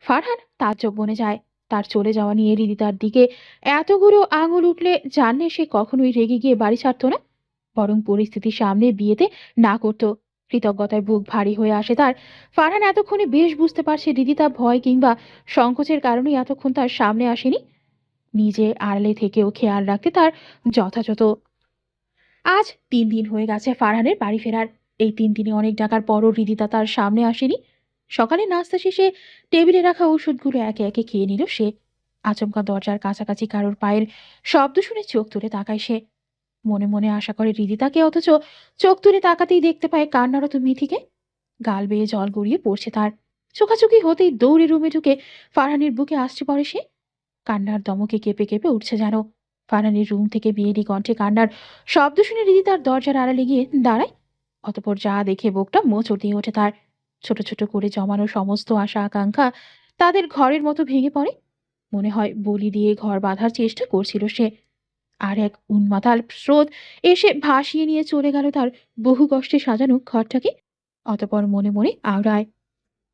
ফারহান তাজ্জব বনে যায়। তার চলে যাওয়া নিয়ে হৃদিতার দিকে এতগুলো আঙুল উঠলে জানলে সে কখনোই রেগে গিয়ে বাড়ি ছাড়তো না, বরং পরিস্থিতির সামনে বিয়েতে না করত। কৃতজ্ঞতায় বুক ভারী হয়ে আসে তার। ফারহান এতক্ষণে বেশ বুঝতে পারছে হৃদিতা ভয় কিংবা সংকোচের কারণেই এতক্ষণ তার সামনে আসেনি। নিজে আড়ালে থেকেও খেয়াল রাখতে তার যথাযথ। আজ 3 দিন হয়ে গেছে ফারহানের বাড়ি ফেরার। এই 3 দিনে অনেক ডাকার পরও হৃদিতা তার সামনে আসেনি। সকালে নাস্তা শেষে টেবিলে রাখা ওষুধগুলো একে একে খেয়ে নিল সে। আচমকা দরজার কাছাকাছি কারোর পায়ের শব্দ শুনে চোখ তুলে তাকায় সে। মনে মনে আশা করে হৃদিতাকে, অথচ চোখ তুলে তাকাতেই দেখতে পায় কান্নারত মিথিকে। গাল বেয়ে জল গড়িয়ে পড়ছে তার। চোখাচোখি হতেই দৌড়ে রুমে ঢুকে ফারহানের বুকে আসছে পড়ে সে। কান্নার দমকে কেঁপে কেঁপে উঠছে যেন। ফারহানের রুম থেকে বিয়েরই কণ্ঠে কান্নার শব্দ শুনে রীতি তার দরজার আড়ালে গিয়ে দাঁড়ায়। অতঃপর যা দেখে বুকটা মোচড় দিয়ে ওঠে তার। ছোট ছোট করে জমানো সমস্ত আশা আকাঙ্ক্ষা তাদের ঘরের মতো ভেঙে পড়ে। মনে হয় বলি দিয়ে ঘর বাঁধার চেষ্টা করছিল সে, আর এক উন্মাতাল স্রোত এসে ভাসিয়ে নিয়ে চলে গেল তার বহু কষ্টে সাজানো ঘরটাকে। অতঃপর মনে মনে আওড়ায়,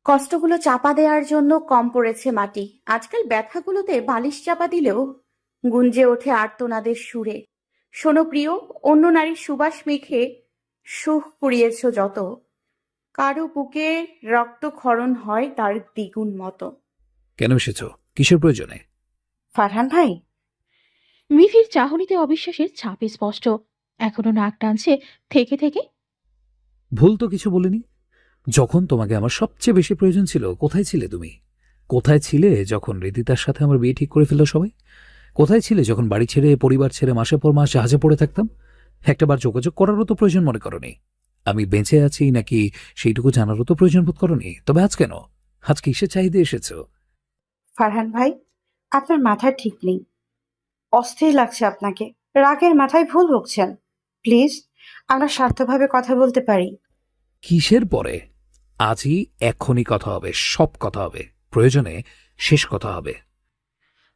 কষ্টগুলো চাপা দেওয়ার জন্য কম পড়েছে মাটি। আজকাল ব্যথাগুলোতে বালিশ চাপা দিলেও গুঞ্জে ওঠে আর্তনাদের সুরে। শোনো প্রিয়, অন্য নারীর সুবাস মেখে সুখ পুড়িয়েছ যত, কারো বুকে রক্তক্ষরণ হয় তার দ্বিগুণ মতো। কেন এসেছো? কিসের প্রয়োজনে? ফারহান ভাই, মিথির চাহনিতে অবিশ্বাসের ছাপ স্পষ্ট। এখনো নাক টানছে থেকে থেকে। ভুল তো কিছু বলিনি। যখন তোমাকে আমার সবচেয়ে বেশি প্রয়োজন ছিল, কোথায় ছিলে তুমি? কোথায় ছিলে যখন হৃদিতার সাথে আমার বিয়ে ঠিক করে ফেললো সবাই? কোথায় ছিলে যখন বাড়ি ছেড়ে, পরিবার ছেড়ে মাসের পর মাস জাহাজে পড়ে থাকতাম? একটাবার যোগাযোগ করারও তো প্রয়োজন মনে করনি। আমি বেঁচে আছি নাকি সেইটুকু জানারও তো প্রয়োজন বোধ করনি। তবে আজ কেন? আজ কিসের চাহিদা এসেছো? ফারহান ভাই, আপনার মাথা ঠিক নেই। অস্থির লাগছে আপনাকে। রাগের মাথায় ভুল বকছেন। প্লিজ, আমরা শান্তভাবে কথা বলতে পারি। কিসের পরে? আজই এক্ষুনি কথা হবে, সব কথা হবে, প্রয়োজনে শেষ কথা হবে।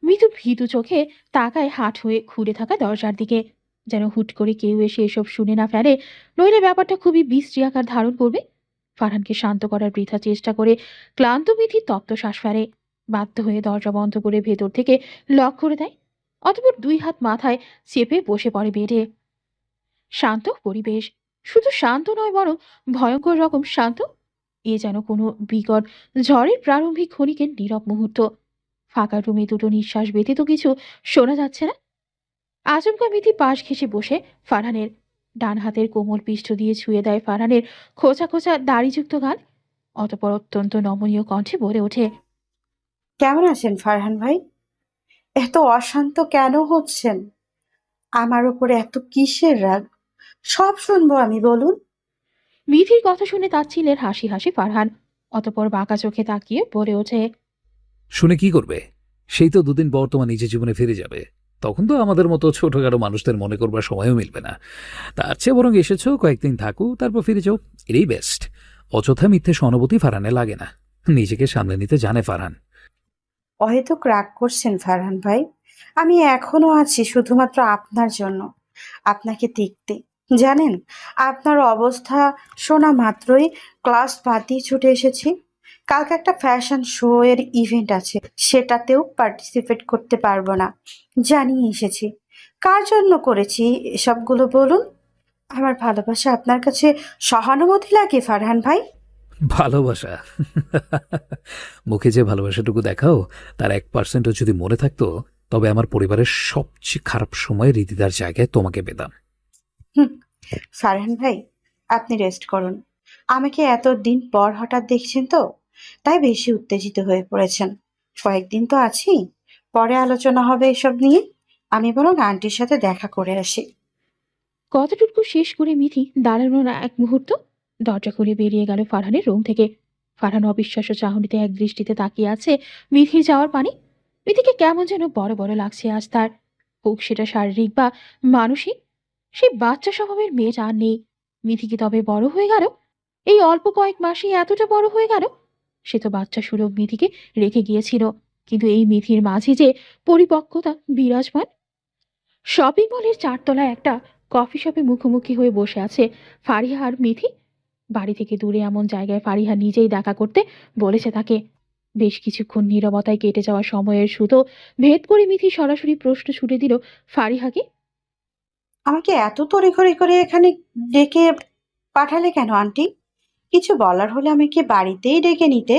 মৃদু ভীতু চোখে তাকায় হাট হয়ে ঘুরে থাকা দরজার দিকে, যেন হুট করে কেউ এসে এসব শুনে না ফেলে, নইলে ব্যাপারটা খুবই বিশ্রী আকার ধারণ করবে। ফারহানকে শান্ত করার বৃথা চেষ্টা করে ক্লান্ত মিথি তপ্ত শ্বাস ফেলে। বাধ্য হয়ে দরজা বন্ধ করে ভেতর থেকে লক করে দেয়। অতঃপর 2 হাত মাথায় চেপে বসে পড়ে বেডে। শান্ত পরিবেশ। শুধু শান্ত নয়, বরং ভয়ঙ্কর রকম শান্ত। এ যেন কোনো বিকট ঝড়ের প্রারম্ভিক ক্ষণিকের নীরব মুহূর্ত। ফাঁকা রুমে দুটো নিঃশ্বাস ব্যতীত কিছু শোনা যাচ্ছে না। আচমকা মিথি পাশ ঘেঁষে বসে ফারহানের ডান হাতের কোমল পৃষ্ঠ দিয়ে ছুঁয়ে দেয় ফারহানের খোঁচা খোঁচা দাড়িযুক্ত গাল। অতঃপর অত্যন্ত নমনীয় কণ্ঠে বলে ওঠে, কেমন আছেন ফারহান ভাই? এত অশান্ত কেন হচ্ছেন? আমার উপরে এত কিসের রাগ? সব শুনবো আমি, বলুন। মিথির কথা শুনে তাচ্ছিলের হাসি হাসি ফারহান। অতঃপর বাঁকা চোখে তাকিয়ে বলে ওঠে, শুনে কি করবে? সেই তো 2 দিন পর তোমার নিজের জীবনে ফিরে যাবে। তখন তো আমাদের মতো ছোটখাটো মানুষদের মনে করবার সময়ও মিলবে না। তার চেয়ে বরং এসেছো, কয়েকদিন থাকো, তারপর ফিরে যাও। এটাই বেস্ট। অযথা মিথ্যে সহানুভূতি ফারহানে লাগে না। নিজেকে সামলে নিতে জানে ফারহান। অহেতুক রাগ করছেন ফারহান ভাই। আমি এখনো আছি শুধুমাত্র আপনার জন্য, আপনাকে দেখতে। জানেন, আপনার অবস্থা শোনা মাত্রই ক্লাস বাদ দিয়ে ছুটে এসেছি। কালকে একটা ফ্যাশন শো এর ইভেন্ট আছে, সেটাতেও পার্টিসিপেট করতে পারবো না জানিয়ে এসেছি। কার জন্য করেছি এসবগুলো বলুন? আমার ভালোবাসা আপনার কাছে সহানুভূতি লাগে ফারহান ভাই? ভালোবাসা? মুখে যে ভালোবাসাটুকু দেখাও, তার 1%ও যদি মনে থাকতো, তবে আমার পরিবারের সবচেয়ে খারাপ সময় রীতিদার জায়গায় তোমাকে পেতাম। হুম, ফারহান ভাই, আপনি রেস্ট করুন। আমাকে এতদিন পর হঠাৎ দেখছেন তো, তাই বেশি উত্তেজিত হয়ে পড়েছেন। কয়েকদিন তো আছি, পরে আলোচনা হবে এসব নিয়ে। আমি বরং আন্টির সাথে দেখা করে আসি। কতটুকু শেষ করে মিথি দাঁড়ানো না এক মুহূর্ত। দরজা খুলে বেরিয়ে গেল ফারহানের রুম থেকে। ফারহান অবিশ্বাস্য চাহনিতে এক দৃষ্টিতে তাকিয়ে আছে মিথির যাওয়ার পানি। মিথিকে কেমন যেন বড় বড় লাগছে আজ তার। হোক সেটা শারীরিক বা মানসিক। সেই বাচ্চা স্বভাবের মেয়েটা আর নেই। মিথি কি তবে বড় হয়ে গেল? এই অল্প কয়েক মাসেই এতটা বড় হয়ে গেল? সে তো বাচ্চা সুলভ মিথিকে রেখে গিয়েছিল, কিন্তু এই মিথির মাঝে যে পরিপক্কতা বিরাজমান। শপিং মলের 4 তলায় একটা কফি শপে মুখোমুখি হয়ে বসে আছে ফারিহা আর মিথি। বাড়ি থেকে দূরে এমন জায়গায় ফারিহা নিজেই দেখা করতে বলেছে তাকে। বেশ কিছুক্ষণ নীরবতায় কেটে যাওয়া সময়ের সুতো ভেদ করে মিথি সরাসরি প্রশ্ন ছুড়ে দিল ফারিহাকে। আমাকে এত তড়িঘড়ি করে এখানে ডেকে পাঠালে কেন আন্টি? কিছু বলার হলে আমাকে বাড়িতেই ডেকে নিতে।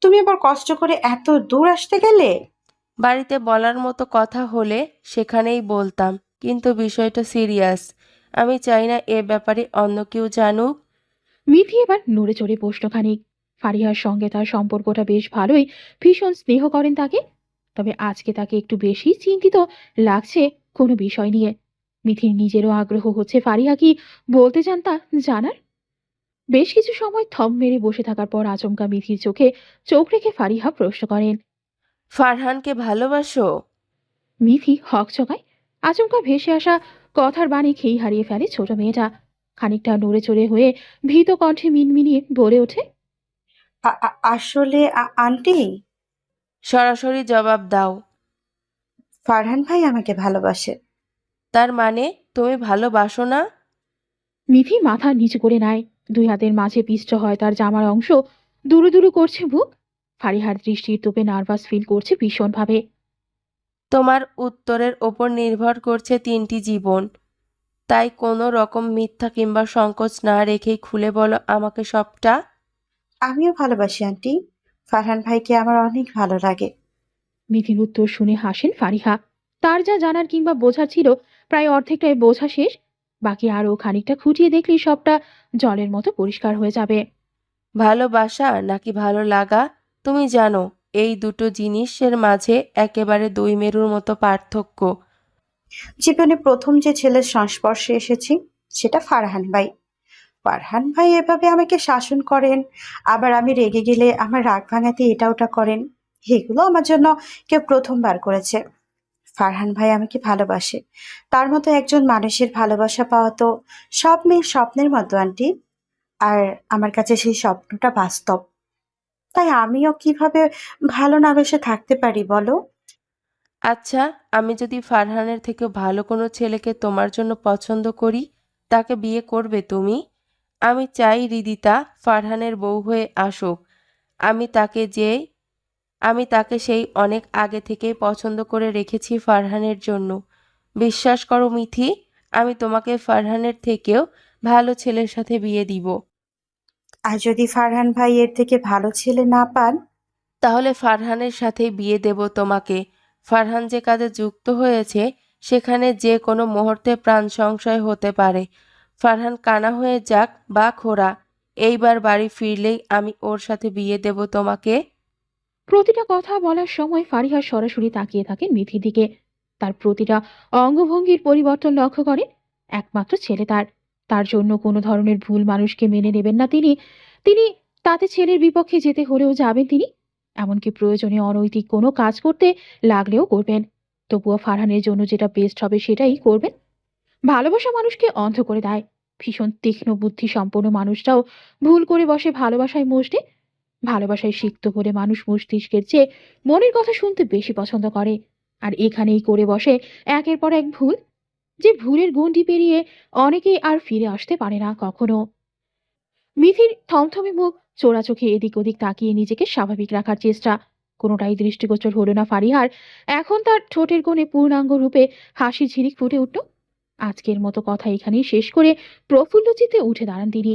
তুমি আবার কষ্ট করে এত দূর আসতে গেলে? বাড়িতে বলার মতো কথা হলে সেখানেই বলতাম, কিন্তু বিষয়টা সিরিয়াস। আমি চাই না এ ব্যাপারে অন্য কেউ জানুক। মিথি এবার নড়ে চড়ে বসল খানিক। ফারিহার সঙ্গে তার সম্পর্কটা বেশ ভালোই, ভীষণ স্নেহ করেন তাকে। তবে আজকে তাকে একটু বেশি চিন্তিত লাগছে কোনো বিষয় নিয়ে। মিথির নিজেরও আগ্রহ হচ্ছে ফারিহা কি বলতে চান তা জানার। বেশ কিছু সময় থম মেরে বসে থাকার পর আচমকা মিথির চোখে চোখ রেখে ফারিহা প্রশ্ন করেন। ফারহানকে ভালোবাসো? মিথি হকচকায়। আচমকা ভেসে আসা কথার বাণী খেই হারিয়ে ফেলে ছোট মেয়েটা। খানিকটা নড়ে চড়ে হয়ে ভীত কণ্ঠে মিনমিনিয়ে বলে ওঠে। আসলে আন্টি, সরাসরি জবাব দাও। ফারহান ভাই আমাকে ভালোবাসে। তার মানে তুমি ভালোবাসো না? মিথি মাথা নিচু করে নেয়। দুই হাতের মাঝে পিষ্ট হয় তার জামার অংশ। দুরু দুরু করছে বুক। ফারিহার দৃষ্টির তোপে নার্ভাস ফিল করছে ভীষণভাবে। তোমার উত্তরের ওপর নির্ভর করছে 3টি জীবন। তাই কোনো রকম মিথ্যা কিংবা সংকোচ না রেখেই খুলে বলো আমাকে সবটা। আমিও ভালোবাসি আন্টি। ফারহান ভাইকে আমার অনেক ভালো লাগে। মিথির উত্তর শুনে হাসেন ফারিহা। তার যা জানার কিংবা বোঝার ছিল প্রায় অর্ধেকটাই বোঝা শেষ। বাকি আরও খানিকটা খুঁটিয়ে দেখলেই সবটা জলের মতো পরিষ্কার হয়ে যাবে। ভালোবাসা নাকি ভালো লাগা, তুমি জানো এই দুটো জিনিসের মাঝে একেবারে দুই মেরুর মতো পার্থক্য। জীবনে প্রথম যে ছেলের সংস্পর্শে এসেছি সেটা ফারহান ভাই। ফারহান ভাই এভাবে আমাকে শাসন করেন, আবার আমি রেগে গেলে আমার রাগ ভাঙাতে এটা ওটা করেন। এগুলো আমার জন্য কেউ প্রথমবার করেছে। ফারহান ভাই আমাকে ভালোবাসে। তার মতো একজন মানুষের ভালোবাসা পাওয়া তো সব মেয়ের স্বপ্নের মতো আন্টি। আর আমার কাছে সেই স্বপ্নটা বাস্তব। তাই আমিও কিভাবে ভালো না বেসে থাকতে পারি বলো? আচ্ছা, আমি যদি ফারহানের থেকে ভালো কোনো ছেলেকে তোমার জন্য পছন্দ করি, তাকে বিয়ে করবে তুমি? আমি চাই হৃদিতা ফারহানের বউ হয়ে আসুক। আমি তাকে যে আমি তাকে সেই অনেক আগে থেকেই পছন্দ করে রেখেছি ফারহানের জন্য। বিশ্বাস করো মিথি, আমি তোমাকে ফারহানের থেকেও ভালো ছেলের সাথে বিয়ে দিব। আর যদি ফারহান ভাই এর থেকে ভালো ছেলে না পান? তাহলে ফারহানের সাথেই বিয়ে দেব তোমাকে। ফারহান যে কাজে যুক্ত হয়েছে সেখানে যে কোনো মুহূর্তে প্রাণ সংশয় হতে পারে। ফারহান কানা হয়ে যাক বা খোড়া, এইবার বাড়ি ফিরলেই আমি ওর সাথে বিয়ে দেব তোমাকে। প্রতিটা কথা বলার সময় ফারিহা সরাসরি তাকিয়ে থাকেন মিথির দিকে। তার প্রতিটা অঙ্গভঙ্গির পরিবর্তন লক্ষ্য করেন। একমাত্র ছেলে তার। তার জন্য কোনো ধরনের ভুল মানুষকে মেনে নেবেন না তিনি। তিনি তাতে ছেলের বিপক্ষে যেতে হলেও যাবেন তিনি। এমনকি প্রয়োজনে অনৈতিক কোনো কাজ করতে লাগলেও করবেন। তবুও ফারহানের জন্য যেটা বেস্ট হবে সেটাই করবেন। ভালোবাসা মানুষকে অন্ধ করে দেয়। ভীষণ তীক্ষ্ণ বুদ্ধি সম্পন্ন মানুষটাও ভুল করে বসে ভালোবাসায় মসটে। ভালোবাসায় সিক্ত হলে মানুষ মস্তিষ্কের চেয়ে মনের কথা শুনতে বেশি পছন্দ করে। আর এখানেই করে বসে একের পর এক ভুল। যে ভুলের গণ্ডি পেরিয়ে অনেকেই আর ফিরে আসতে পারে না কখনো। মিথির থমথমে মুখ, চোরা চোখে এদিক ওদিক তাকিয়ে নিজেকে স্বাভাবিক রাখার চেষ্টা। কোনোটাই দৃষ্টিগোচর হলো না ফারিহার। এখন তার ঠোঁটের কোণে পূর্ণাঙ্গ রূপে হাসি ঝিরিক ফুটে উঠল। আজকের মতো কথা এখানেই শেষ করে প্রফুল্ল চিত্তে উঠে দাঁড়ান তিনি।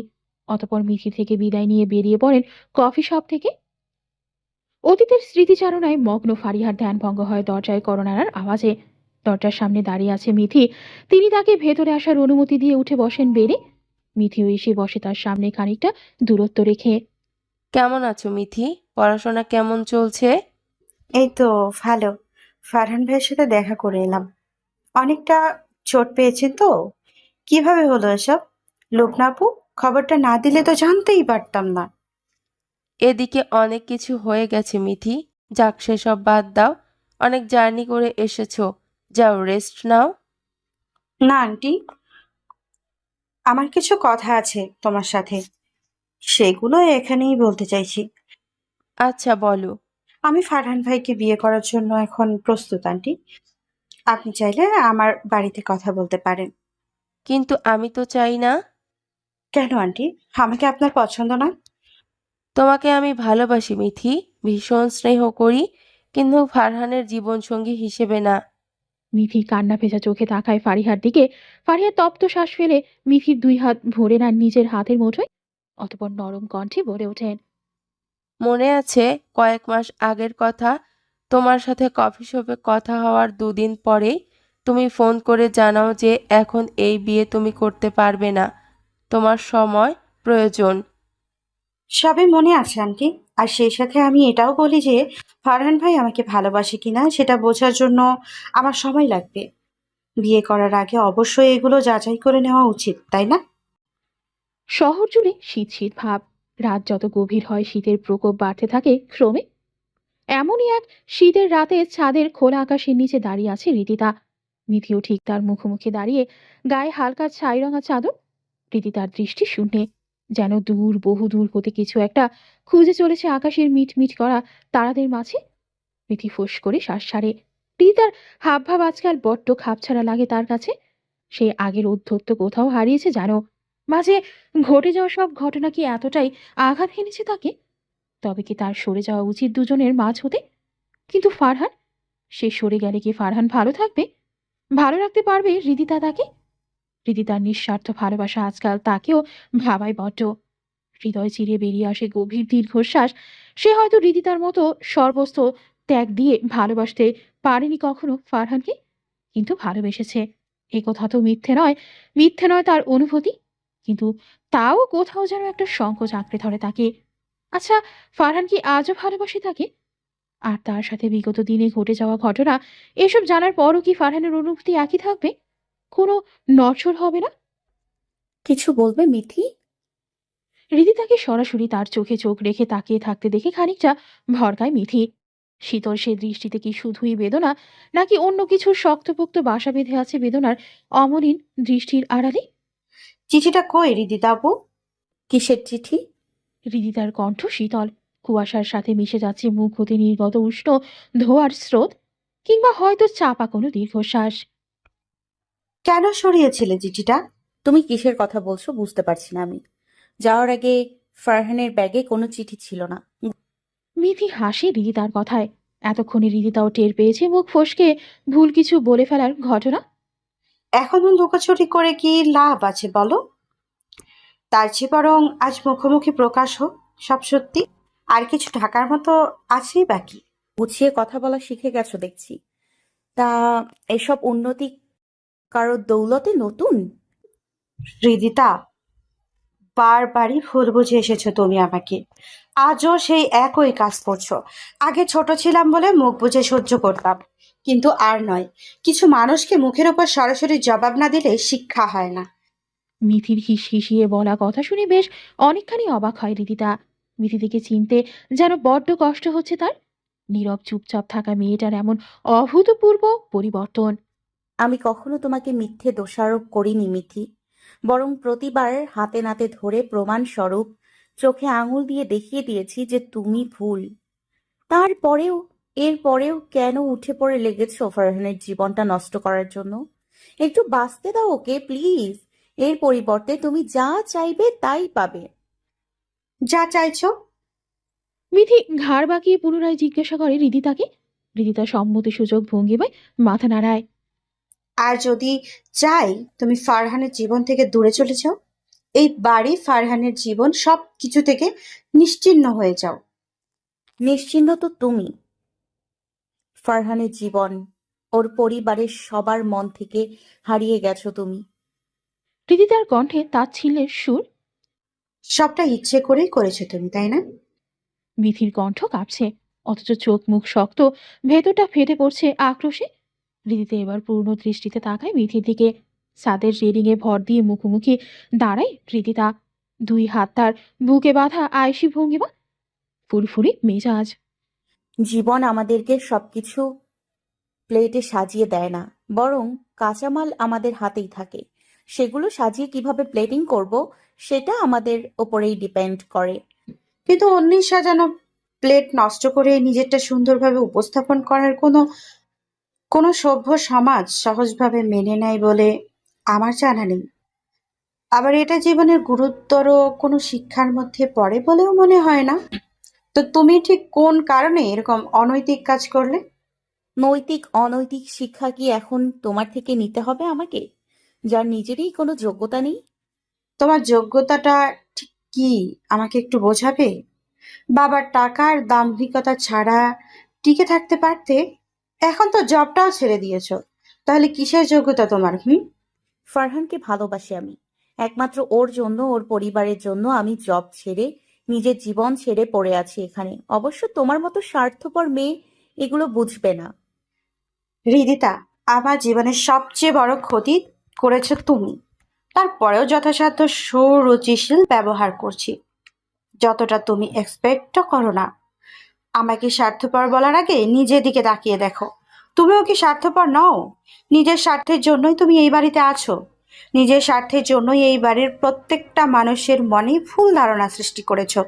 অতপর মিথি থেকে বিদায় নিয়ে বেরিয়ে পড়েন কফি শপ থেকে। অতীতের স্মৃতিচারণায় মগ্ন ফারিহার ধ্যানভঙ্গ হয় দরজায় করোনার আওয়াজে। দরজার সামনে দাঁড়িয়ে আছে মিথি। তিনি তাকে ভেতরে আসার অনুমতি দিয়ে উঠে বসেন বেড়ে। মিথিও এসে বসে তার সামনে খানিকটা দূরত্ব রেখে। কেমন আছো মিথি? পড়াশোনা কেমন চলছে? এই তো ভালো। ফারহান ভাইয়ের সাথে দেখা করে এলাম। অনেকটা চোট পেয়েছেন তো? কিভাবে হলো এসব? লোকনা আপু, খবরটা না দিলে তো জানতেই পারতাম না। এদিকে অনেক কিছু হয়ে গেছে মিথি। যাক সেসব বাদ দাও। অনেক জার্নি করে এসেছো, যাও রেস্ট নাও। না আন্টি, আমার কিছু কথা আছে তোমার সাথে। সেগুলো এখানেই বলতে চাইছি। আচ্ছা বলো। আমি ফারহান ভাইকে বিয়ে করার জন্য এখন প্রস্তুত আন্টি। আপনি চাইলে আমার বাড়িতে কথা বলতে পারেন। কিন্তু আমি তো চাই না। কেন আন্টি? আমাকে আপনার পছন্দ না? তোমাকে আমি ভালোবাসি মিথি। ভীষণ স্নেহ করি, কিন্তু ফারহানের জীবনসঙ্গী হিসেবে না। মিথি কান্না ভেজা চোখে তাকায় ফারিহার দিকে। ফারিহা তপ্ত শ্বাস ফেলে মিথির 2 হাত ভরে নেন নিজের হাতের মুঠোয়। অতঃপর নরম কণ্ঠে বলে ওঠেন, মনে আছে কয়েক মাস আগের কথা? তোমার সাথে কফি শপে কথা হওয়ার 2 দিন পরেই তুমি ফোন করে জানাও যে এখন এই বিয়ে তুমি করতে পারবে না, তোমার সময় প্রয়োজন। সবে মনে আছে আন্টি। আর সেই সাথে আমি এটাও বলি যে ফারহান ভাই আমাকে ভালোবাসে কিনা সেটা বোঝার জন্য আমার সময় লাগবে। বিয়ে করার আগে অবশ্যই এগুলো যাচাই করে নেওয়া উচিত, তাই না? শহর জুড়ে শীত শীত ভাব। রাত যত গভীর হয় শীতের প্রকোপ বাড়তে থাকে ক্রমে। এমনই এক শীতের রাতে ছাদের খোলা আকাশের নিচে দাঁড়িয়ে আছে রিদিতা। মিথিও ঠিক তার মুখোমুখি দাঁড়িয়ে, গায়ে হালকা ছাই রঙা চাদর। রিদিতার দৃষ্টি শূন্যে, যেন দূর বহু দূর হতে কিছু একটা খুঁজে চলেছে আকাশের মিট মিট করা তারাদের মাঝে। মিথি ফোঁস করে শ্বাস ছাড়ে। রিদিতার হাবভাব আজকাল বড্ড খাপছাড়া লাগে তার কাছে। সে আগের ঔদ্ধত্য কোথাও হারিয়েছে জানো। মাঝে ঘটে যাওয়া সব ঘটনা কি এতটাই আঘাত হেনেছে তাকে? তবে কি তার সরে যাওয়া উচিত দুজনের মাঝ হতে? কিন্তু ফারহান, সে সরে গেলে কি ফারহান ভালো থাকবে? ভালো রাখতে পারবে হৃদিতা তাকে? হৃদিতার নিঃস্বার্থ ভালোবাসা আজকাল তাকেও ভাবায় বড্ড। হৃদয় চিরে বেরিয়ে আসে গভীর দীর্ঘশ্বাস। সে হয়তো হৃদিতার মতো সর্বস্ব ত্যাগ দিয়ে ভালোবাসতে পারেনি কখনো ফারহানকে, কিন্তু ভালোবেসেছে। এ কথা তো মিথ্যে নয়। মিথ্যে নয় তার অনুভূতি, কিন্তু তাও কোথাও যেন একটা সংকোচ আঁকড়ে ধরে তাকে। আচ্ছা, ফারহান কি আজও ভালোবাসে তাকে? আর তার সাথে বিগত দিনে ঘটে যাওয়া ঘটনা, এসব জানার পরও কি ফারহানের অনুভূতি একই থাকবে? কোনো নড়চড় হবে না? কিছু বলবে মিথি? হৃদিতাকে সরাসরি তার চোখে চোখ রেখে তাকিয়ে থাকতে দেখে খানিকটা ভরকায় মিথি। শীতল সে দৃষ্টিতে কি শুধুই বেদনা, নাকি অন্য কিছুর শক্তপোক্ত বাসা বেঁধে আছে বেদনার অমলিন দৃষ্টির আড়ালে? চিঠিটা কই রিদিতা আপু? কিসের চিঠি? হৃদিতার কণ্ঠ শীতল। কুয়াশার সাথে মিশে যাচ্ছে মুখ হতে নির্গত উষ্ণ ধোঁয়ার স্রোত, কিংবা হয়তো চাপা কোনো দীর্ঘশ্বাস। কেন সরিয়েছিলে চিঠিটা? তুমি কিসের কথা বলছো বুঝতে পারছি না আমি। যাওয়ার আগে ফারহানের ব্যাগে কোনো চিঠি ছিল না। মিথি হাসি হৃদিতার কথায়। এতক্ষণে হৃদিতাও টের পেয়েছে মুখ ফসকে ভুল কিছু বলে ফেলার ঘটনা। এখনো লুকোচুরি করে কি লাভ আছে বলো? তার চেয়ে বরং আজ মুখোমুখি প্রকাশ হোক সব সত্যি। আর কিছু ঢাকার মতো আছেই বাকি। গুছিয়ে কথা বলা শিখে গেছো দেখছি। তা এসব উন্নতি কারোর দৌলতে নতুন? হৃদিতা, বারবারই ভুল বুঝে এসেছো তুমি আমাকে। আজও সেই একই কাজ করছো। আগে ছোট ছিলাম বলে মুখ বুজে সহ্য করতাম, কিন্তু আর নয়। কিছু মানুষকে মুখের ওপর সরাসরি জবাব না দিলে শিক্ষা হয় না। মিথির হিসিয়ে বলা কথা শুনে বেশ অনেকখানি অবাক হয় হৃদিতা। মিথিদিকে চিনতে যেন বড্ড কষ্ট হচ্ছে তার। নীরব চুপচাপ থাকা মেয়েটার এমন অভূতপূর্ব পরিবর্তন। আমি কখনো তোমাকে মিথ্যে দোষারোপ করিনি মিথি, বরং প্রতিবার হাতে নাতে ধরে প্রমাণ স্বরূপ চোখে আঙুল দিয়ে দেখিয়ে দিয়েছি যে তুমি ভুল। তারপরেও এরপরেও কেন উঠে পড়ে লেগেছো ফারহানের জীবনটা নষ্ট করার জন্য? একটু বাঁচতে দাও ওকে প্লিজ। এর পরিবর্তে তুমি যা চাইবে তাই পাবে। যা চাইছো? মিথি ঘাড় বাঁকিয়ে পুনরায় জিজ্ঞাসা করে হৃদিতাকে। হৃদিতা সম্মতি সূচক ভঙ্গিমায় মাথা নাড়ায়। আর যদি চাই তুমি ফারহানের জীবন থেকে দূরে চলে যাও, এই বাড়ি ফারহানের জীবন সব কিছু থেকে নিশ্চিহ্ন হয়ে যাও। নিশ্চিন্ত তো তুমি। ফারহানের জীবন, ওর পরিবারের সবার মন থেকে হারিয়ে গেছো তুমি। হৃদিতার কণ্ঠে তাচ্ছিল্যের সুর। সবটা ইচ্ছে করেই করেছো তুমি, তাই না? মিথির কণ্ঠ কাঁপছে, অথচ চোখ মুখ শক্ত, ভেতরটা ফেটে পড়ছে আক্রোশে। হৃদিতা এবার পূর্ণ দৃষ্টিতে তাকায় মিথির দিকে। ছাদের রেলিংয়ে ভর দিয়ে মুখোমুখি দাঁড়ায় হৃদিতা। 2 হাত তার বুকে বাঁধা আয়েশি ভঙ্গিমা, ফুরফুরি মেজাজ। জীবন আমাদেরকে সবকিছু প্লেটে সাজিয়ে দেয় না, বরং কাঁচামাল আমাদের হাতেই থাকে। সেগুলো সাজিয়ে কিভাবে প্লেটিং করব সেটা আমাদের ওপরেই ডিপেন্ড করে। কিন্তু অন্যের সাজানো প্লেট নষ্ট করে নিজেরটা সুন্দরভাবে উপস্থাপন করার কোনো কোনো সভ্য সমাজ সহজভাবে মেনে নেয় বলে আমার জানা নেই। আবার এটা জীবনের গুরুতর কোনো শিক্ষার মধ্যে পড়ে বলেও মনে হয় না। তো তুমি ঠিক কোন কারণে এরকম অনৈতিক কাজ করলে? নৈতিক অনৈতিক শিক্ষা কি এখন তোমার থেকে নিতে হবে আমাকে, যার নিজেরই কোনো যোগ্যতা নেই? তোমার যোগ্যতাটা ঠিক কি আমাকে একটু বোঝাবে? বাবার টাকার দাম্ভিকতা ছাড়া টিকে থাকতে পারতে। এখন তো জবটাও ছেড়ে দিয়েছো। তাহলে কিসের যোগ্যতা তোমার? ফারহানকে ভালোবাসি আমি। একমাত্র ওর জন্য, ওর পরিবারের জন্য আমি জব ছেড়ে, নিজের জীবন ছেড়ে পড়ে আছি এখানে। অবশ্য তোমার মতো স্বার্থপর মেয়ে এগুলো বুঝবে না। হৃদিতা, আমার জীবনের সবচেয়ে বড় ক্ষতি করেছো তুমি। তারপরেও যথাসাধ্য সুরুচিশীল ব্যবহার করছি। যতটা তুমি এক্সপেক্টও করো না। আমাকে স্বার্থপর বলার আগে নিজের দিকে তাকিয়ে দেখো। তুমিও কি স্বার্থপর নও? নিজের স্বার্থের জন্যই তুমি এই বাড়িতে আছো। নিজের স্বার্থের জন্যই এই বাড়ির প্রত্যেকটা মানুষের মনে ভুল ধারণা সৃষ্টি করেছো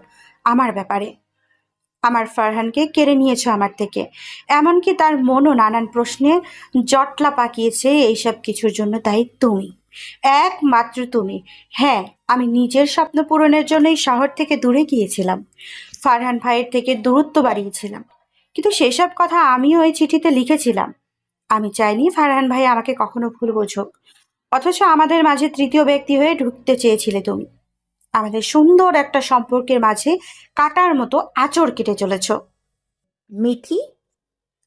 আমার ব্যাপারে। আমার ফারহানকে কেড়ে নিয়েছো আমার থেকে। এমনকি তার মনও নানান প্রশ্নে জটলা পাকিয়েছে। এইসব কিছুর জন্য তাই তুমি, একমাত্র তুমি। হ্যাঁ, আমি নিজের স্বপ্ন পূরণের জন্য এই শহর থেকে দূরে গিয়েছিলাম। ফারহান ভাইয়ের থেকে দূরত্ব বাড়িয়েছিলাম। কিন্তু সেসব কথা আমিও ওই চিঠিতে লিখেছিলাম। আমি চাইনি ফারহান ভাই আমাকে কখনো ভুল বোঝুক। অথচ আমাদের মাঝে তৃতীয় ব্যক্তি হয়ে ঢুকতে চেয়েছিলে তুমি। আমাদের সুন্দর একটা সম্পর্কের মাঝে কাটার মতো আঁচড় কেটে চলেছ। মিঠি,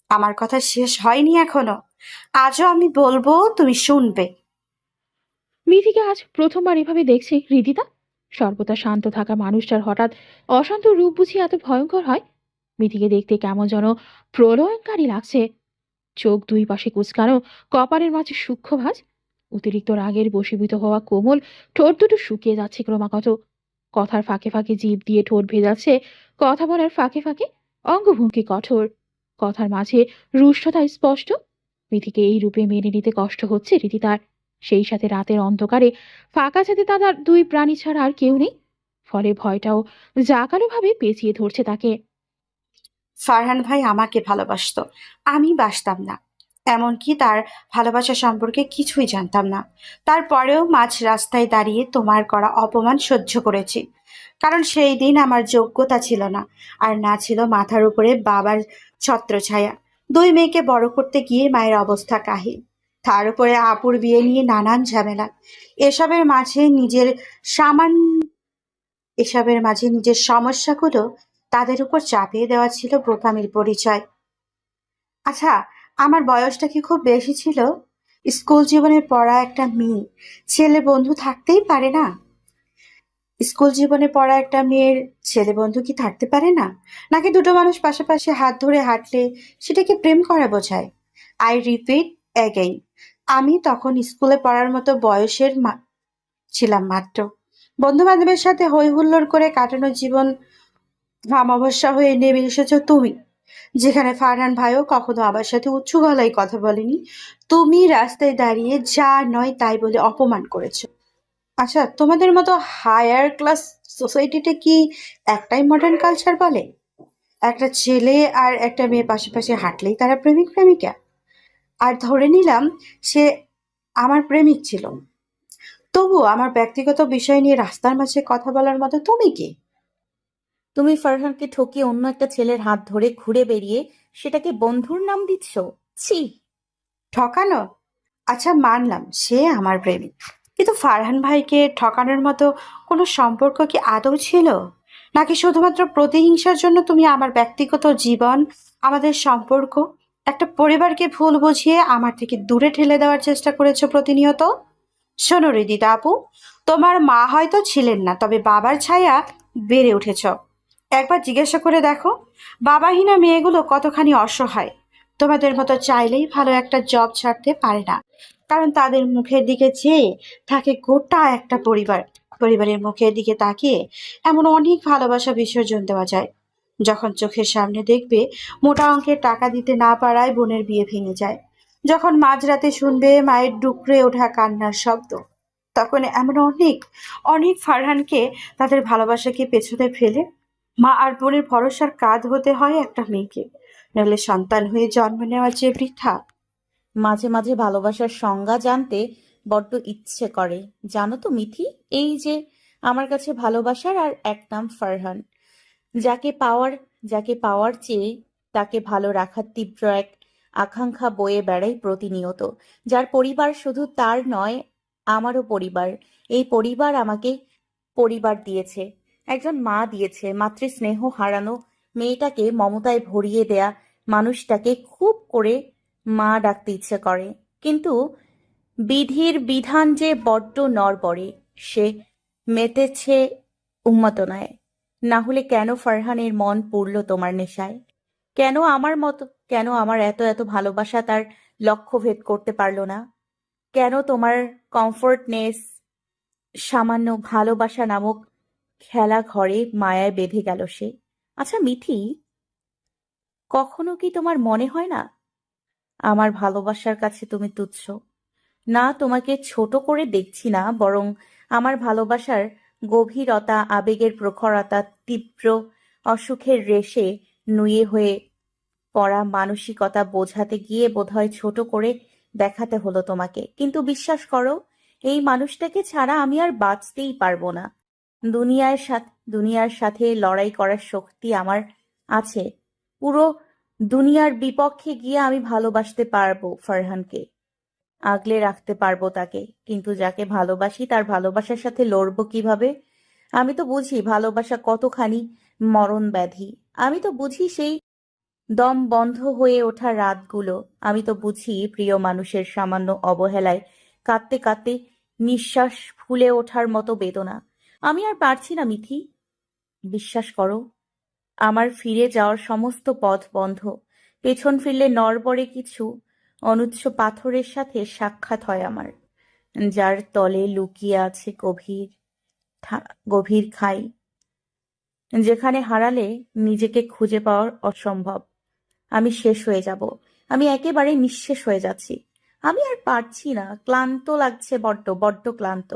আমার কথা শেষ হয়নি এখনো। আজও আমি বলবো, তুমি শুনবে। মিথিকে আজ প্রথমবার এভাবে দেখছে হৃদিতা। সর্বদা শান্ত থাকা মানুষটার হঠাৎ অশান্ত রূপ বুঝি এত ভয়ঙ্কর হয়? মিথিকে দেখতে কেমন যেন প্রলয়ঙ্কারী লাগছে। চোখ দুই পাশে কুঁচকানো, কপালের মাঝে সূক্ষ্ম ভাঁজ। অতিরিক্ত রাগের বশীভূত হওয়া কোমল ঠোঁট দুটো শুকিয়ে যাচ্ছে ক্রমাগত। কথার ফাঁকে ফাঁকে জিভ দিয়ে ঠোঁট ভেজাচ্ছে। কথা বলার ফাঁকে ফাঁকে অঙ্গভঙ্গি কঠোর। কথার মাঝে রুষ্টতা স্পষ্ট। মিথিকে এই রূপে মেনে নিতে কষ্ট হচ্ছে রীতি তার। সেই সাথে রাতের অন্ধকারে ফাঁকা ছাদে তার দুই প্রাণী ছাড়া আর কেউ নেই। ফলে ভয়টাও জাঁকালোভাবে পেঁচিয়ে ধরছে তাকে। ফারহান ভাই আমাকে ভালোবাসতো, আমি বাসতাম না। এমনকি তার ভালোবাসা সম্পর্কে কিছুই জানতাম না। তারপরেও মাঝ রাস্তায় দাঁড়িয়ে তোমার করা অপমান সহ্য করেছি। কারণ সেই দিন আমার যোগ্যতা ছিল না, আর না ছিল মাথার উপরে বাবার ছত্রছায়া। দুই মেয়েকে বড় করতে গিয়ে মায়ের অবস্থা কাহিল। তার উপরে আপুর বিয়ে নিয়ে নানান ঝামেলা। এসবের মাঝে নিজের সামান্য এসবের মাঝে নিজের সমস্যাগুলো তাদের উপর চাপিয়ে দেওয়া ছিল বোকামির পরিচয়। আচ্ছা, আমার বয়সটা কি খুব বেশি ছিল? স্কুল জীবনে পড়া একটা মেয়ে, ছেলে বন্ধু থাকতেই পারে না? স্কুল জীবনে পড়া একটা মেয়ের ছেলে বন্ধু কি থাকতে পারে না? নাকি দুটো মানুষ পাশাপাশি হাত ধরে হাঁটলে সেটাকে প্রেম করা বোঝায়? আই রিপিট অ্যাগেইন, আমি তখন স্কুলে পড়ার মতো বয়সের ছিলাম মাত্র। বন্ধু বান্ধবের সাথে হই হুল্লোড় করে কাটানো জীবন অমাবস্যা হয়ে নেমে এসেছো তুমি। যেখানে ফারহান ভাইও কখনো আমার সাথে উঁচু গলায় কথা বলেনি, তুমি রাস্তায় দাঁড়িয়ে যা নয় তাই বলে অপমান করেছো। আচ্ছা, তোমাদের মতো হায়ার ক্লাস সোসাইটিতে কি একটাই মডার্ন কালচার বলে? একটা ছেলে আর একটা মেয়ে পাশাপাশি হাঁটলেই তারা প্রেমিক প্রেমিকা। আর ধরে নিলাম সে আমার প্রেমিক ছিল। তবুও আমার ব্যক্তিগত বিষয় নিয়ে রাস্তার মাঝে কথা বলার মতো তুমি কে? তুমি ফারহানকে ঠকিয়ে অন্য একটা ছেলের হাত ধরে ঘুরে বেরিয়ে সেটাকে বন্ধুর নাম দিচ্ছ? ছি! ঠকানো? আচ্ছা, মানলাম সে আমার প্রেমিক। কিন্তু ফারহান ভাইকে ঠকানোর মতো কোনো সম্পর্ক কি আদৌ ছিল? নাকি শুধুমাত্র প্রতিহিংসার জন্য তুমি আমার ব্যক্তিগত জীবন, আমাদের সম্পর্ক, একটা পরিবারকে ভুল বুঝিয়ে আমার থেকে দূরে ঠেলে দেওয়ার চেষ্টা করেছো প্রতিনিয়ত? শোনো হৃদিতা আপু, তোমার মা হয়তো ছিলেন না, তবে বাবার ছায়া বেড়ে উঠেছ। একবার জিজ্ঞাসা করে দেখো, বাবাহীনা মেয়েগুলো কতখানি অসহায়। তোমাদের মতো চাইলেই ভালো একটা জব ছাড়তে পারে না, কারণ তাদের মুখের দিকে চেয়ে থাকে গোটা একটা পরিবার। পরিবারের মুখের দিকে তাকিয়ে এমন অনেক ভালোবাসা বিসর্জন দেওয়া যায়। যখন চোখের সামনে দেখবে মোটা অঙ্কের টাকা দিতে না পারায় বোনের বিয়ে ভেঙে যায়, যখন মাঝরাতে শুনবে মায়ের ডুকরে ওঠা কান্নার শব্দ, তখন এমন অনেক অনেক ফারহানকে তাদের ভালোবাসাকে পেছনে ফেলে মা আর বোনের ভরসার কাঁধ হতে হয় একটা মেয়েকে। নইলে সন্তান হয়ে জন্ম নেওয়া যে বৃথা। মাঝে মাঝে ভালোবাসার সংজ্ঞা জানতে বড্ড ইচ্ছে করে। জানো তো মিথি, এই যে আমার কাছে ভালোবাসার আর এক নাম ফারহান, যাকে পাওয়ার যাকে পাওয়ার চেয়ে তাকে ভালো রাখার তীব্র এক আকাঙ্ক্ষা বয়ে বেড়াই প্রতিনিয়ত, যার পরিবার শুধু তার নয়, আমারও পরিবার। এই পরিবার আমাকে পরিবার দিয়েছে, একজন মা দিয়েছে, মাতৃস্নেহ হারানো মেয়েটাকে মমতায় ভরিয়ে দেয়া মানুষটাকে খুব করে মা ডাকতে ইচ্ছে করে। কিন্তু বিধির বিধান যে বড্ড নড়বড়ে, সে মেতেছে উন্মাদনায়। না হলে কেন ফারহানের মন পুড়ল তোমার নেশায়? কেন আমার মতো, কেন আমার এত এত ভালোবাসা তার লক্ষ্য ভেদ করতে পারলো না? কেন তোমার কমফোর্টনেস সামান্য ভালোবাসা নামক খেলা ঘরে মায়ায় বেঁধে গেল সে? আচ্ছা মিঠি, কখনো কি তোমার মনে হয় না আমার ভালোবাসার কাছে তুমি তুচ্ছ? না, তোমাকে ছোট করে দেখছি না, বরং আমার ভালোবাসার গভীরতা, আবেগের প্রখরতা, তীব্র অসুখের রেশে নুয়ে হয়ে পড়া মানসিকতা বোঝাতে গিয়ে বোধহয় ছোট করে দেখাতে হলো তোমাকে। কিন্তু বিশ্বাস করো, এই মানুষটাকে ছাড়া আমি আর বাঁচতেই পারবো না। দুনিয়ার সাথে লড়াই করার শক্তি আমার আছে। পুরো দুনিয়ার বিপক্ষে গিয়ে আমি ভালোবাসতে পারবো ফারহানকে, আগলে রাখতে পারবো তাকে। কিন্তু যাকে ভালোবাসি তার ভালোবাসার সাথে লড়বো কিভাবে? আমি তো বুঝি ভালোবাসা কতখানি মরণ ব্যাধি। আমি তো বুঝি সেই দম বন্ধ হয়ে ওঠা রাতগুলো। আমি তো বুঝি প্রিয় মানুষের সামান্য অবহেলায় কাঁদতে কাঁদতে নিঃশ্বাস ফুলে ওঠার মতো বেদনা। আমি আর পারছি না মিথি, বিশ্বাস করো। আমার ফিরে যাওয়ার সমস্ত পথ বন্ধ। পেছন ফিরলে নড়বড়ে কিছু অনুচ্চ পাথরের সাথে সাক্ষাৎ হয় আমার, যার তলে লুকিয়ে আছে গভীর খাই, যেখানে হারালে নিজেকে খুঁজে পাওয়ার অসম্ভব। আমি শেষ হয়ে যাব, আমি একেবারে নিঃশেষ হয়ে যাচ্ছি। আমি আর পারছি না, ক্লান্ত লাগছে, বড্ড বড্ড ক্লান্ত।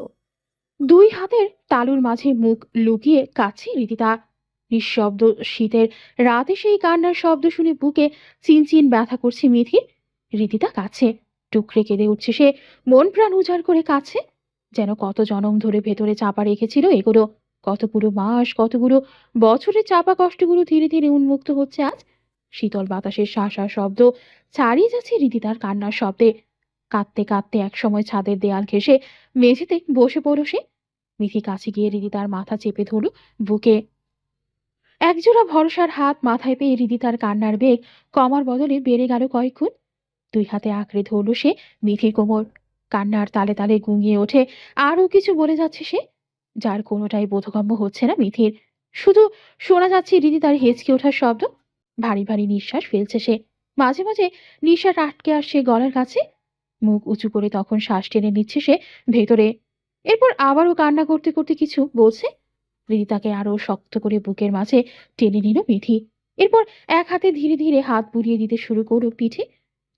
দুই হাতের তালুর মাঝে মুখ লুকিয়ে কাছে রিদিতা। নিঃশব্দ শীতের রাতে সেই কান্নার শব্দ শুনে বুকে চিনচিন ব্যথা করছে মিথির। রিদিতা কাছে টুকরে কেঁদে উঠছে সে, মন প্রাণ উজাড় করে কাছে। যেন কত জনম ধরে ভেতরে চাপা রেখেছিল এগুলো, কতগুলো মাস, কতগুলো বছরের চাপা কষ্টগুলো ধীরে ধীরে উন্মুক্ত হচ্ছে আজ। শীতল বাতাসের শাঁসা শব্দ ছাড়িয়ে যাচ্ছে রিদিতার কান্নার শব্দে। কাঁদতে কাঁদতে একসময় ছাদের দেয়াল ঘেঁষে মেঝেতে বসে পড়ল সে। মিথি কাছে গিয়ে রিদিতার মাথা চেপে ধরল বুকে। একজোড়া ভরসার হাত মাথায় পেয়ে রিদিতার কান্নার বেগ কমার বদলে বেড়ে গেল কয়েক গুণ। দুই হাতে আঁকড়ে ধরল সে মিথির কোমর। কান্নার তালে তালে গুঙিয়ে ওঠে আরও কিছু বলে যাচ্ছে সে, যার কোনোটাই বোধগম্য হচ্ছে না মিথির। শুধু শোনা যাচ্ছে রিদিতার হেঁচকে ওঠার শব্দ। ভারী ভারী নিঃশ্বাস ফেলছে সে, মাঝে মাঝে নিঃশ্বাস আটকে আসছে গলার কাছে। মুখ উঁচু করে তখন শ্বাস টেনে নিচ্ছে সে ভেতরে। এরপর আবারও কান্না করতে করতে কিছু বলছে। রিদিতাকে আরো শক্ত করে বুকের মাঝে টেনে নিল মিথি। এরপর এক হাতে ধীরে ধীরে হাত বুলিয়ে দিতে শুরু করলো পিঠে,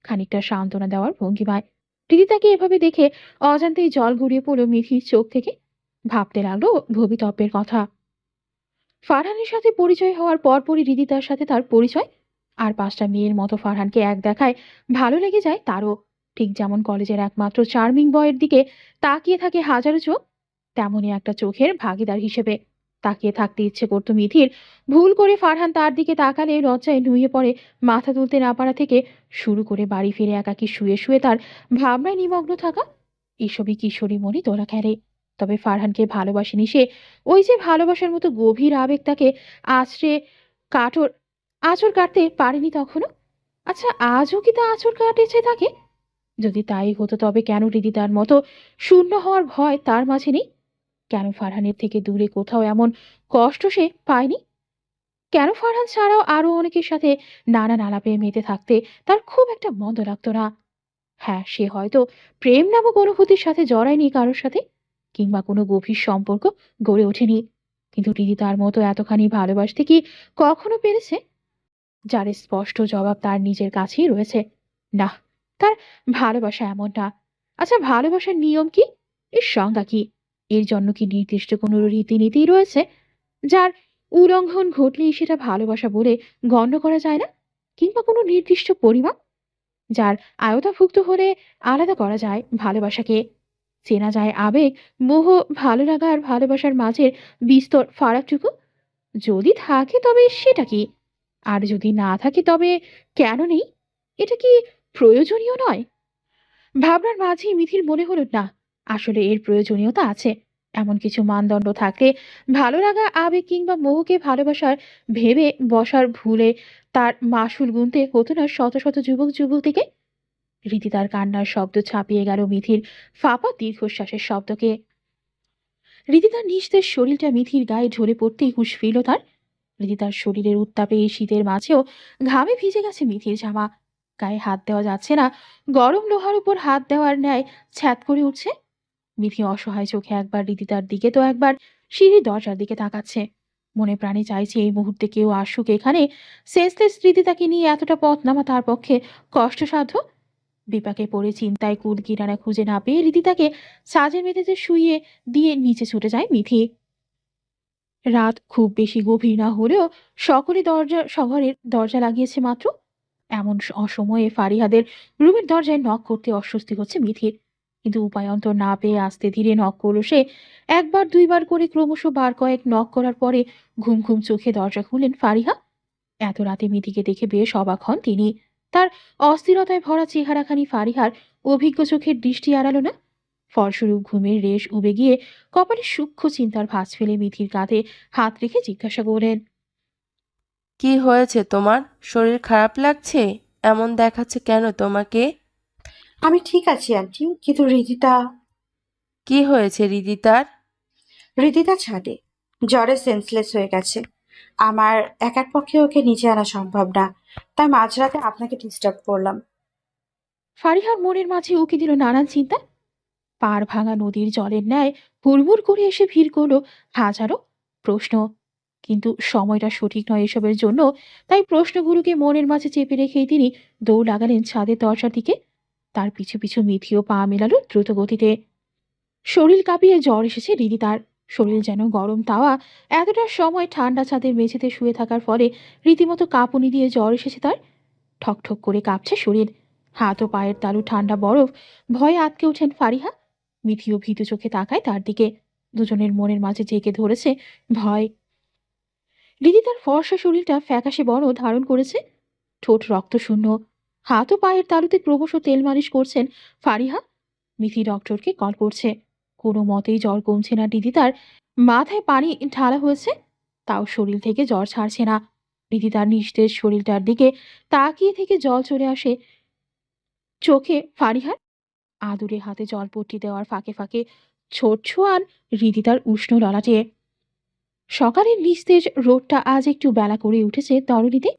খানিকটা সান্ত্বনা দেওয়ার ভঙ্গিমায়। রিদিতাকে এভাবে দেখে অজান্তেই জল গড়িয়ে পড়লো মিথির চোখ থেকে। ভাবতে লাগলো ভবিতব্যের কথা। ফারহানের সাথে পরিচয় হওয়ার পরপরই রিদিতার সাথে তার পরিচয়। আর 5টা মেয়ের মতো ফারহানকে এক দেখায় ভালো লেগে যায় তারও। ঠিক যেমন কলেজের একমাত্র চার্মিং বয়ের দিকে তাকিয়ে থাকে হাজারো চোখ, তেমনই একটা চোখের ভাগিদার হিসেবে তাকিয়ে থাকতে ইচ্ছে করতো মিথির। ভুল করে ফারহান তার দিকে তাকালে লজ্জায় নুয়ে পড়ে মাথা তুলতে না পারা থেকে শুরু করে বাড়ি ফিরে একাকি শুয়ে শুয়ে তার ভাবনায় নিমগ্ন থাকা, এসবই কিশোরী মনে তোলা খেলে। তবে ফারহানকে ভালোবাসেনি সে। ওই যে ভালোবাসার মতো গভীর আবেগ তাকে আছড়ে কাঠোর আঁচড় কাটতে পারেনি তখনো। আচ্ছা, আজও কি তা আঁচড় কাটেছে তাকে? যদি তাই হতো তবে কেন রিদিতার মতো শূন্য হওয়ার ভয় তার মাঝে নেই? কেন ফারহানের থেকে দূরে কোথাও এমন কষ্ট সে পায়নি? কেন ফারহান ছাড়াও আরো অনেকের সাথে নানান আলাপে মেতে থাকতে তার খুব একটা মন্দ লাগতো না? হ্যাঁ, সে হয়তো প্রেম নামক অনুভূতির সাথে জড়ায়নি কারোর সাথে, কিংবা কোনো গভীর সম্পর্ক গড়ে ওঠেনি, কিন্তু রিদিতার মতো এতখানি ভালোবাসতে কি কখনো পেরেছে? যার স্পষ্ট জবাব তার নিজের কাছেই রয়েছে। না, তার ভালোবাসা এমন না। আচ্ছা, ভালোবাসার নিয়ম কি? এর সংজ্ঞা কি? এর জন্য কি নির্দিষ্ট কোনো রীতিনীতি রয়েছে যার উল্লঙ্ঘন ঘটলেই সেটা ভালোবাসা বলে গণ্য করা যায় না? কিংবা কোনো নির্দিষ্ট পরিমাপ যার আয়তাভুক্ত হলে আলাদা করা যায় ভালোবাসাকে? চেনা যায় আবেগ, মোহ, ভালো লাগা আর ভালোবাসার মাঝের বিস্তর ফারাকটুকু? যদি থাকে তবে সেটা কি? আর যদি না থাকে তবে কেন নেই? এটা কি প্রয়োজনীয় নয়? ভাবনার মাঝেই মিথির মনে হলো না, আসলে এর প্রয়োজনীয়তা আছে। এমন কিছু মানদণ্ড থাকলে ভালো লাগা, আবেগ কিংবা মোহকে ভালোবাসার ভেবে বসার ভুলে তার মাসুল গুনতে হতো না শত শত যুবক যুবতীকে। রীতি তার কান্নার শব্দ ছাপিয়ে গেল মিথির ফাঁপা দীর্ঘশ্বাসের শব্দকে। রীতি তার নিস্তেজ শরীরটা মিথির গায়ে ঝরে পড়তেই হুঁশ ফিরল তার। রীতি তার শরীরের উত্তাপে এই শীতের মাঝেও ঘামে ভিজে গেছে মিথির জামা। গায়ে হাত দেওয়া যাচ্ছে না, গরম লোহার উপর হাত দেওয়ার ন্যায় ছ্যাদ করে উঠছে। মিথি অসহায় চোখে একবার রীতিতার দিকে তো একবার সিঁড়ির দরজার দিকে তাকাচ্ছে। মনে প্রাণে চাইছে এই মুহূর্তে কেউ আসুক এখানে। সেন্সলেস রীতিতাকে নিয়ে এতটা পথ নামা তার পক্ষে কষ্টসাধ্য। বিপাকে পড়ে চিন্তায় কুল কিনারা খুঁজে না পেয়ে রীতিতাকে সাজে মেঝেতে শুইয়ে দিয়ে নিচে ছুটে যায় মিথি। রাত খুব বেশি গভীর না হলেও সকলে শহরের দরজা লাগিয়েছে মাত্র। এমন অসময়ে ফারিহাদের রুমের দরজায় নক করতে অস্বস্তি হচ্ছে মিথির, কিন্তু উপায়ন্তর না পেয়ে আস্তে ধীরে নক করলো সে। একবার দুইবার করে ক্রমশ বার কয়েক নক করার পরে ঘুম ঘুম চোখে দরজা খুললেন ফারিহা। এত রাতে মিথিকে দেখে বেশ অবাক হন তিনি। তার অস্থিরতায় ভরা চেহারাখানি ফারিহার অভিজ্ঞ চোখের দৃষ্টি এড়ালো না। ফলস্বরূপ ঘুমের রেশ উবে গিয়ে কপালে সূক্ষ্ম চিন্তার ভাঁজ ফেলে মিথির কাঁধে হাত রেখে জিজ্ঞাসা করলেন, কি হয়েছে তোমার? শরীর খারাপ লাগছে? এমন দেখাচ্ছে কেন তোমাকে? আমি ঠিক আছি আন্টি, কিন্তু কি হয়েছে রিদিতার? হৃদিতা ছাদে জ্বরে সেন্সলেস হয়ে গেছে। আমার একার পক্ষে ওকে নিচে আনা সম্ভব না, তাই মাঝরাতে আপনাকে ডিস্টার্ব করলাম। ফারিহার মনের মাঝে উকি দিল নানান চিন্তা। পাড় ভাঙা নদীর জলের ন্যায় হুড়মুড় করে এসে ভিড় করলো হাজারো প্রশ্ন। কিন্তু সময়টা সঠিক নয় এসবের জন্য। তাই প্রশ্নগুলোকে মনের মাঝে চেপে রেখেই তিনি দৌড় লাগালেন ছাদের দরজার দিকে। তার পিছু পিছু মিথিও পা মেলালো দ্রুত গতিতে। শরীর কাঁপিয়ে জ্বর এসেছে রীতি তার। শরীর যেন গরম তাওয়া। এতটা সময় ঠান্ডা ছাদের মেঝেতে শুয়ে থাকার ফলে রীতিমতো কাঁপুনি দিয়ে জ্বর এসেছে তার। ঠকঠক করে কাঁপছে শরীর, হাত ও পায়ের তালু ঠান্ডা বরফ। ভয়ে আটকে ওঠেন ফারিহা। মিথিও ভীতু চোখে তাকায় তার দিকে। দুজনের মনের মাঝে জেঁকে ধরেছে ভয়। রীতি তার ফর্সা শরীরটা ফ্যাকাশে বর্ণ ধারণ করেছে, ঠোঁট রক্তশূন্য। হাত ও পায়ের তালুতে ক্রমশ তেল মালিশ করছেন ফারিহা। মিথি ডক্টরকে কল করছে। কোনো মতেই জ্বর কমছে না দিদি তার। মাথায় পানি ঢালা হয়েছে, তাও শরীর থেকে জ্বর ছাড়ছে না। দিদি তার নিস্তেজ শরীরটার দিকে তাকিয়ে থেকে জল চলে আসে চোখে ফারিহার। আদুরে হাতে জলপট্টি দেওয়ার ফাঁকে ফাঁকে ছোট ছোঁয়ান হৃদিতার উষ্ণ ললাটে। সকালের নিস্তেজ রোদটা আজ একটু বেলা করে উঠেছে তরণীতে।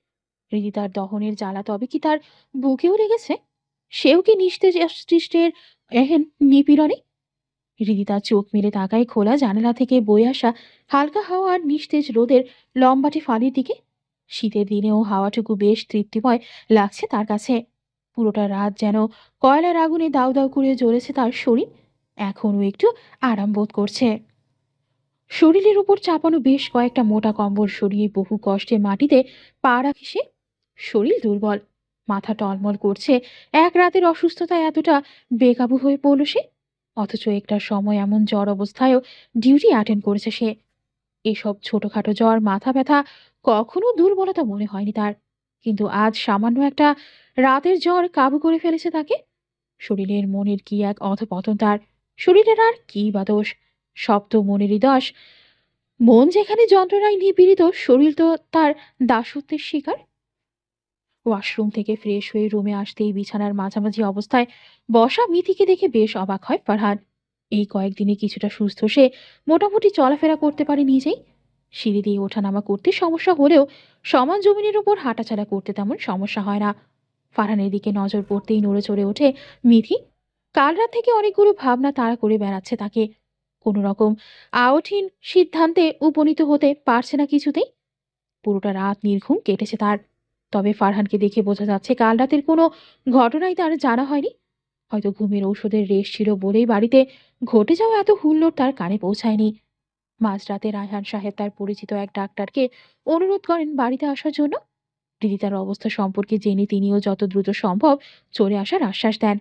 হৃদিতার দহনের জ্বালা তবে কি তার বুকেও লেগেছে? সেও কি নিস্তেজ সৃষ্টের এহেন নিপীড়নে? হৃদিতা চোখ মেলে তাকায় খোলা জানালা থেকে বয়ে আসা হালকা হাওয়া আর নিস্তেজ রোদের লম্বাটে ফালির দিকে। শীতের দিনেও হাওয়াটুকু বেশ তৃপ্তিময় লাগছে তার কাছে। পুরোটা রাত যেন কয়লার আগুনে দাউ দাউ করে জ্বলেছে তার শরীর। এখনও একটু আরাম বোধ করছে। শরীরের উপর চাপানো বেশ কয়েকটা মোটা কম্বল সরিয়ে বহু কষ্টে মাটিতে পা রাখে সে। শরীর দুর্বল, মাথা টলমল করছে। এক রাতের অসুস্থতায় এতটা বেকাবু হয়ে পড়ল সে। অথচ একটা সময় এমন জ্বর অবস্থায়ও ডিউটি অ্যাটেন্ড করেছে সে। এসব ছোটখাটো জ্বর, মাথা ব্যথা কখনো দুর্বলতা মনে হয়নি তার। কিন্তু আজ সামান্য একটা রাতের জ্বর কাবু করে ফেলেছে তাকে। শরীরের মনের কি এক অধপতন তার। শরীরের আর কি বা দোষ? সব তো মনেরই দোষ। মন যেখানে যন্ত্রণায় নিপীড়িত, শরীর তো তার দাসত্বের শিকার। ওয়াশরুম থেকে ফ্রেশ হয়ে রুমে আসতেই বিছানার মাঝামাঝি অবস্থায় বসা মিথিকে দেখে বেশ অবাক হয় ফারহান। এই কয়েকদিনে কিছুটা সুস্থ সে, মোটামুটি চলাফেরা করতে পারে নিজেই। সিঁড়ি দিয়ে ওঠানামা করতে সমস্যা হলেও সমান জমিনের উপর হাঁটাচলা করতে তেমন সমস্যা হয় না। ফারহানের দিকে নজর পড়তেই নড়ে চড়ে ওঠে মিথি। কাল রাত থেকে অনেকগুলো ভাবনা তাড়া করে বেড়াচ্ছে তাকে। কোনো রকম আউটহীন সিদ্ধান্তে উপনীত হতে পারছে না কিছুতেই। পুরোটা রাত নির্ঘুম কেটেছে তার। তবে ফারহানকে দেখে বোঝা যাচ্ছে কাল রাতের কোনো ঘটনাই তার জানা হয়নি। হয়তো ঘুমের ঔষধের রেশ ছিল বলেই বাড়িতে ঘটে যাওয়া এত হুল্লোড় তার কানে পৌঁছায়নি। মাঝরাতে রায়হান সাহেব তার পরিচিত এক ডাক্তারকে অনুরোধ করেন বাড়িতে আসার জন্য। দিদি তার অবস্থা সম্পর্কে জেনে তিনিও যত দ্রুত সম্ভব চলে আসার আশ্বাস দেন।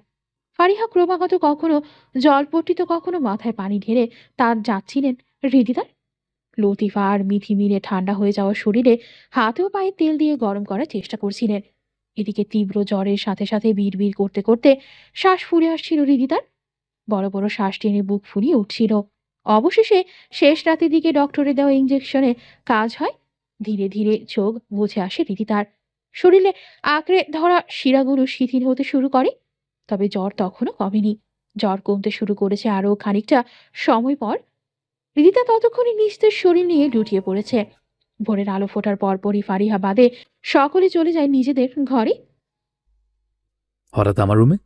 ফারিহা ক্রমাগত কখনো জলপট্টি তো কখনো মাথায় পানি ঢেলে তার যাচ্ছিলেন হৃদিতার। লতিফা আর মিথি মিলে ঠান্ডা হয়ে যাওয়া শরীরে হাতে ও পায়ে তেল দিয়ে গরম করার চেষ্টা করছিলেন। এদিকে তীব্র জ্বরের সাথে সাথে বিড়বিড় করতে করতে শ্বাস ফুলে আসছিল হৃদিতার। বড় বড় শ্বাস টেনে বুক ফুলিয়ে উঠছিল। অবশেষে শেষ রাতের দিকে ডক্টরের দেওয়া ইঞ্জেকশনে কাজ হয়। ধীরে ধীরে চোখ বুঝে আসে রীতিতার। শরীরে আঁকড়ে ধরা শিরাগুলো শিথিল হতে শুরু করে। তবে জ্বর তখনও কমেনি। জ্বর কমতে শুরু করেছে আরো খানিকটা সময় পর। রীতিতা ততক্ষণে নিস্তেজ শরীর নিয়ে লুটিয়ে পড়েছে। ভোরের আলো ফোটার পরপরই ফারিহা বাদে সকলে চলে যায় নিজেদের ঘরে। হঠাৎ আমার রুমে